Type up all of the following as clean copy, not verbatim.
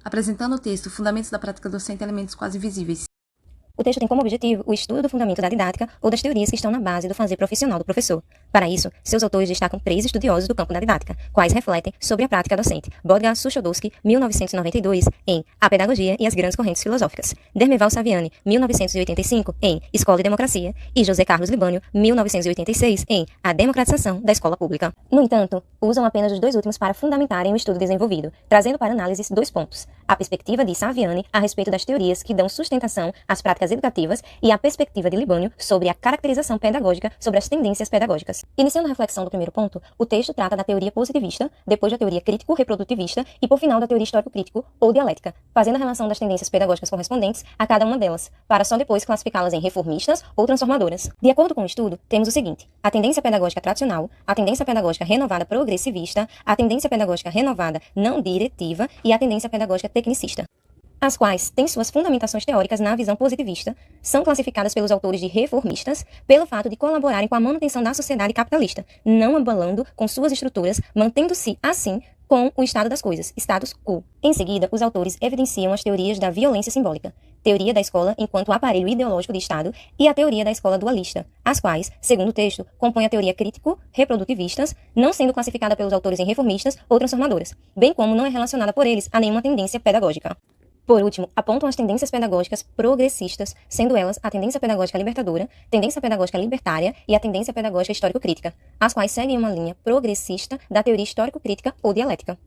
apresentando o texto Fundamentos da Prática Docente e Elementos Quase Invisíveis. O texto tem como objetivo o estudo do fundamento da didática ou das teorias que estão na base do fazer profissional do professor. Para isso, seus autores destacam 3 estudiosos do campo da didática, quais refletem sobre a prática docente. Bodga Suchodolski, 1992, em A Pedagogia e as Grandes Correntes Filosóficas. Dermeval Saviani, 1985, em Escola e Democracia. E José Carlos Libânio, 1986, em A Democratização da Escola Pública. No entanto, usam apenas os 2 últimos para fundamentarem o estudo desenvolvido, trazendo para análise 2 pontos. A perspectiva de Saviani a respeito das teorias que dão sustentação às práticas educativas e a perspectiva de Libânio sobre a caracterização pedagógica sobre as tendências pedagógicas. Iniciando a reflexão do primeiro ponto, o texto trata da teoria positivista, depois da teoria crítico-reprodutivista e, por final, da teoria histórico-crítico ou dialética, fazendo a relação das tendências pedagógicas correspondentes a cada uma delas, para só depois classificá-las em reformistas ou transformadoras. De acordo com o estudo, temos o seguinte: a tendência pedagógica tradicional, a tendência pedagógica renovada progressivista, a tendência pedagógica renovada não diretiva e a tendência pedagógica tecnicista, as quais têm suas fundamentações teóricas na visão positivista, são classificadas pelos autores de reformistas pelo fato de colaborarem com a manutenção da sociedade capitalista, não abalando com suas estruturas, mantendo-se, assim, com o estado das coisas, status quo. Em seguida, os autores evidenciam as teorias da violência simbólica, teoria da escola enquanto aparelho ideológico de Estado e a teoria da escola dualista, as quais, segundo o texto, compõem a teoria crítico-reprodutivistas, não sendo classificada pelos autores em reformistas ou transformadoras, bem como não é relacionada por eles a nenhuma tendência pedagógica. Por último, apontam as tendências pedagógicas progressistas, sendo elas a tendência pedagógica libertadora, tendência pedagógica libertária e a tendência pedagógica histórico-crítica, as quais seguem uma linha progressista da teoria histórico-crítica ou dialética,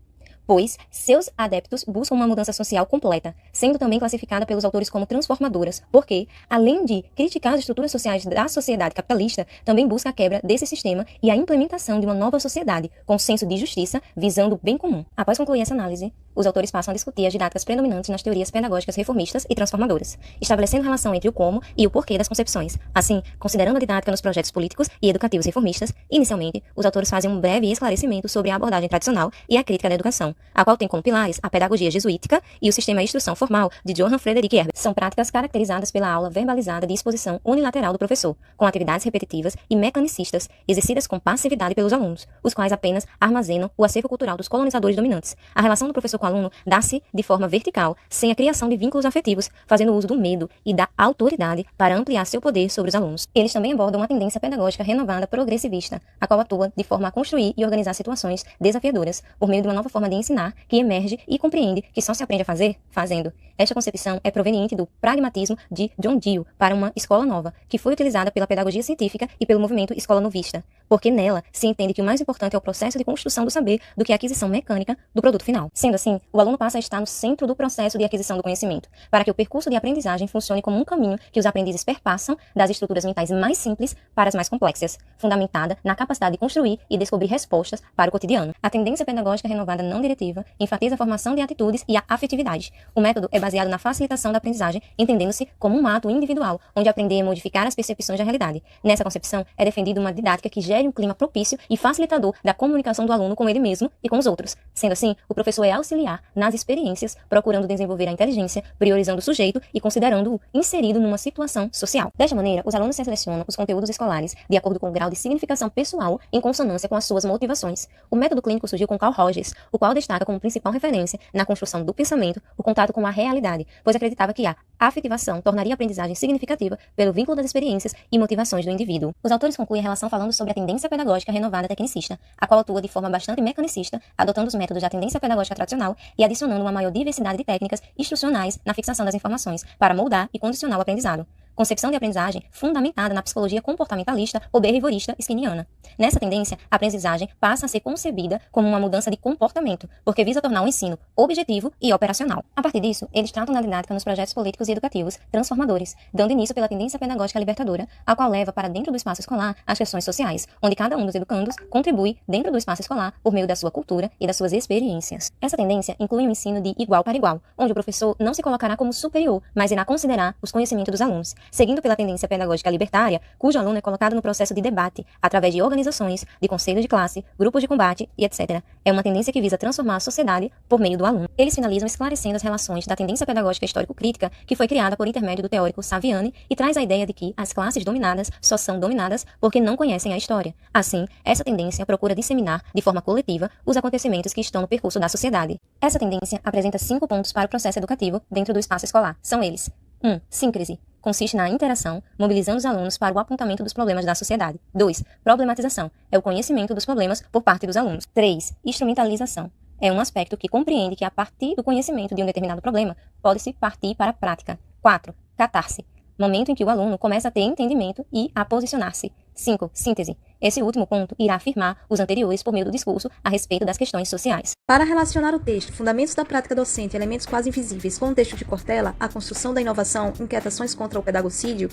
pois seus adeptos buscam uma mudança social completa, sendo também classificada pelos autores como transformadoras, porque, além de criticar as estruturas sociais da sociedade capitalista, também busca a quebra desse sistema e a implementação de uma nova sociedade, com senso de justiça, visando o bem comum. Após concluir essa análise, os autores passam a discutir as didáticas predominantes nas teorias pedagógicas reformistas e transformadoras, estabelecendo relação entre o como e o porquê das concepções. Assim, considerando a didática nos projetos políticos e educativos reformistas, inicialmente, os autores fazem um breve esclarecimento sobre a abordagem tradicional e a crítica da educação, a qual tem como pilares a pedagogia jesuítica e o sistema de instrução formal de Johann Friedrich Herbert. São práticas caracterizadas pela aula verbalizada de exposição unilateral do professor, com atividades repetitivas e mecanicistas, exercidas com passividade pelos alunos, os quais apenas armazenam o acervo cultural dos colonizadores dominantes. A relação do professor com o aluno dá-se de forma vertical, sem a criação de vínculos afetivos, fazendo uso do medo e da autoridade para ampliar seu poder sobre os alunos. Eles também abordam uma tendência pedagógica renovada progressivista, a qual atua de forma a construir e organizar situações desafiadoras, por meio de uma nova forma de ensinar que emerge e compreende que só se aprende a fazer fazendo. Esta concepção é proveniente do pragmatismo de John Dewey para uma escola nova, que foi utilizada pela pedagogia científica e pelo movimento escola novista, porque nela se entende que o mais importante é o processo de construção do saber do que a aquisição mecânica do produto final. Sendo assim, o aluno passa a estar no centro do processo de aquisição do conhecimento, para que o percurso de aprendizagem funcione como um caminho que os aprendizes perpassam das estruturas mentais mais simples para as mais complexas, fundamentada na capacidade de construir e descobrir respostas para o cotidiano. A tendência pedagógica renovada não diretiva enfatiza a formação de atitudes e a afetividade. O método é baseado na facilitação da aprendizagem, entendendo-se como um ato individual, onde aprender é modificar as percepções da realidade. Nessa concepção, é defendida uma didática que gere um clima propício e facilitador da comunicação do aluno com ele mesmo e com os outros. Sendo assim, o professor é auxiliar nas experiências, procurando desenvolver a inteligência, priorizando o sujeito e considerando-o inserido numa situação social. Desta maneira, os alunos selecionam os conteúdos escolares de acordo com o grau de significação pessoal em consonância com as suas motivações. O método clínico surgiu com Carl Rogers, o qual destaca como principal referência na construção do pensamento o contato com a realidade, pois acreditava que a afetivação tornaria a aprendizagem significativa pelo vínculo das experiências e motivações do indivíduo. Os autores concluem a relação falando sobre a tendência pedagógica renovada tecnicista, a qual atua de forma bastante mecanicista, adotando os métodos da tendência pedagógica tradicional e adicionando uma maior diversidade de técnicas instrucionais na fixação das informações para moldar e condicionar o aprendizado. Concepção de aprendizagem fundamentada na psicologia comportamentalista ou behaviorista skinniana. Nessa tendência, a aprendizagem passa a ser concebida como uma mudança de comportamento, porque visa tornar o ensino objetivo e operacional. A partir disso, eles tratam da didática nos projetos políticos e educativos transformadores, dando início pela tendência pedagógica libertadora, a qual leva para dentro do espaço escolar as questões sociais, onde cada um dos educandos contribui dentro do espaço escolar por meio da sua cultura e das suas experiências. Essa tendência inclui um ensino de igual para igual, onde o professor não se colocará como superior, mas irá considerar os conhecimentos dos alunos. seguindo pela tendência pedagógica libertária, cujo aluno é colocado no processo de debate, através de organizações, de conselho de classe, grupos de combate e etc. É uma tendência que visa transformar a sociedade por meio do aluno. Eles finalizam esclarecendo as relações da tendência pedagógica histórico-crítica que foi criada por intermédio do teórico Saviani e traz a ideia de que as classes dominadas só são dominadas porque não conhecem a história. Assim, essa tendência procura disseminar, de forma coletiva, os acontecimentos que estão no percurso da sociedade. Essa tendência apresenta 5 pontos para o processo educativo dentro do espaço escolar. São eles: 1. Síncrese. Consiste na interação, mobilizando os alunos para o apontamento dos problemas da sociedade. 2. Problematização. É o conhecimento dos problemas por parte dos alunos. 3. Instrumentalização. É um aspecto que compreende que, a partir do conhecimento de um determinado problema, pode-se partir para a prática. 4. Catarse. Momento em que o aluno começa a ter entendimento e a posicionar-se. 5. Síntese. Esse último ponto irá afirmar os anteriores por meio do discurso a respeito das questões sociais. Para relacionar o texto Fundamentos da Prática Docente e Elementos Quase Invisíveis com o texto de Cortella, A Construção da Inovação, Inquietações contra o Pedagocídio,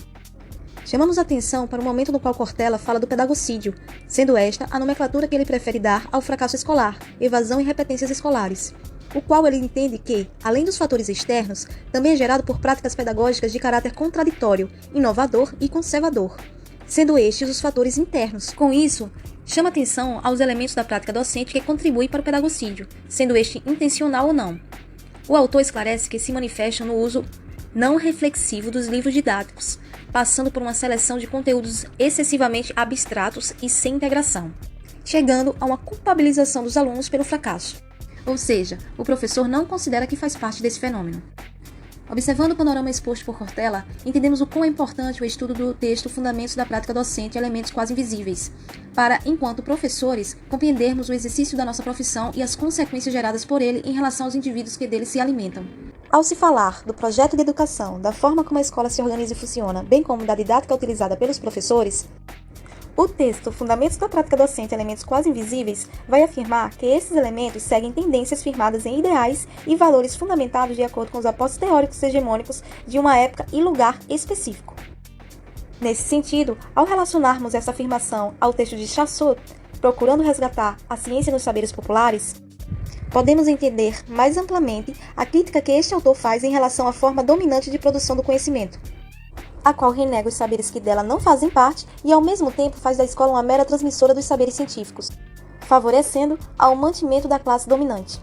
chamamos atenção para o momento no qual Cortella fala do pedagocídio, sendo esta a nomenclatura que ele prefere dar ao fracasso escolar, evasão e repetências escolares, o qual ele entende que, além dos fatores externos, também é gerado por práticas pedagógicas de caráter contraditório, inovador e conservador, sendo estes os fatores internos. Com isso, chama atenção aos elementos da prática docente que contribuem para o pedagocídio, sendo este intencional ou não. O autor esclarece que se manifestam no uso não reflexivo dos livros didáticos, passando por uma seleção de conteúdos excessivamente abstratos e sem integração, chegando a uma culpabilização dos alunos pelo fracasso. Ou seja, o professor não considera que faz parte desse fenômeno. Observando o panorama exposto por Cortella, entendemos o quão é importante o estudo do texto Fundamentos da Prática Docente e Elementos Quase Invisíveis, para, enquanto professores, compreendermos o exercício da nossa profissão e as consequências geradas por ele em relação aos indivíduos que dele se alimentam. Ao se falar do projeto de educação, da forma como a escola se organiza e funciona, bem como da didática utilizada pelos professores, o texto Fundamentos da Prática Docente e Elementos Quase Invisíveis vai afirmar que esses elementos seguem tendências firmadas em ideais e valores fundamentados de acordo com os apostos teóricos hegemônicos de uma época e lugar específico. Nesse sentido, ao relacionarmos essa afirmação ao texto de Chassot, procurando resgatar a ciência nos saberes populares, podemos entender mais amplamente a crítica que este autor faz em relação à forma dominante de produção do conhecimento, a qual renega os saberes que dela não fazem parte e, ao mesmo tempo, faz da escola uma mera transmissora dos saberes científicos, favorecendo ao mantimento da classe dominante.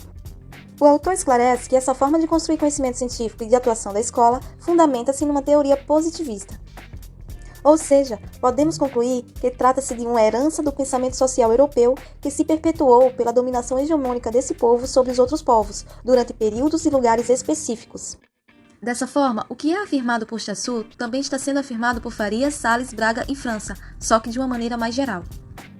O autor esclarece que essa forma de construir conhecimento científico e de atuação da escola fundamenta-se numa teoria positivista. Ou seja, podemos concluir que trata-se de uma herança do pensamento social europeu que se perpetuou pela dominação hegemônica desse povo sobre os outros povos, durante períodos e lugares específicos. Dessa forma, o que é afirmado por Chassot também está sendo afirmado por Farias, Salles, Braga e França, só que de uma maneira mais geral.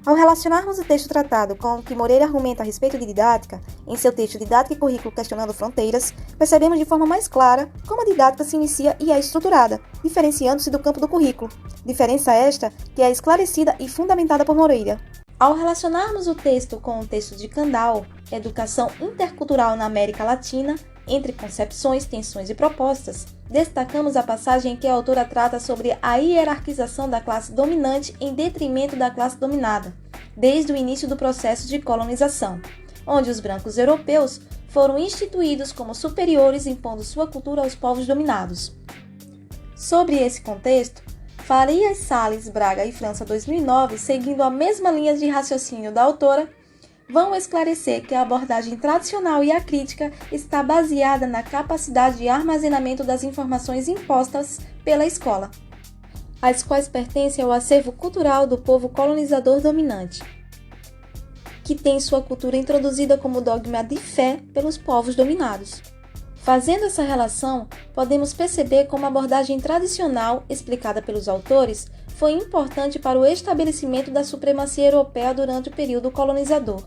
Ao relacionarmos o texto tratado com o que Moreira argumenta a respeito de didática, em seu texto Didática e Currículo Questionando Fronteiras, percebemos de forma mais clara como a didática se inicia e é estruturada, diferenciando-se do campo do currículo, diferença esta que é esclarecida e fundamentada por Moreira. Ao relacionarmos o texto com o texto de Kandal, Educação Intercultural na América Latina, entre concepções, tensões e propostas, destacamos a passagem em que a autora trata sobre a hierarquização da classe dominante em detrimento da classe dominada, desde o início do processo de colonização, onde os brancos europeus foram instituídos como superiores impondo sua cultura aos povos dominados. Sobre esse contexto, Farias, Salles, Braga e França 2009, seguindo a mesma linha de raciocínio da autora, vão esclarecer que a abordagem tradicional e a crítica está baseada na capacidade de armazenamento das informações impostas pela escola, as quais pertencem ao acervo cultural do povo colonizador dominante, que tem sua cultura introduzida como dogma de fé pelos povos dominados. Fazendo essa relação, podemos perceber como a abordagem tradicional, explicada pelos autores, foi importante para o estabelecimento da supremacia europeia durante o período colonizador.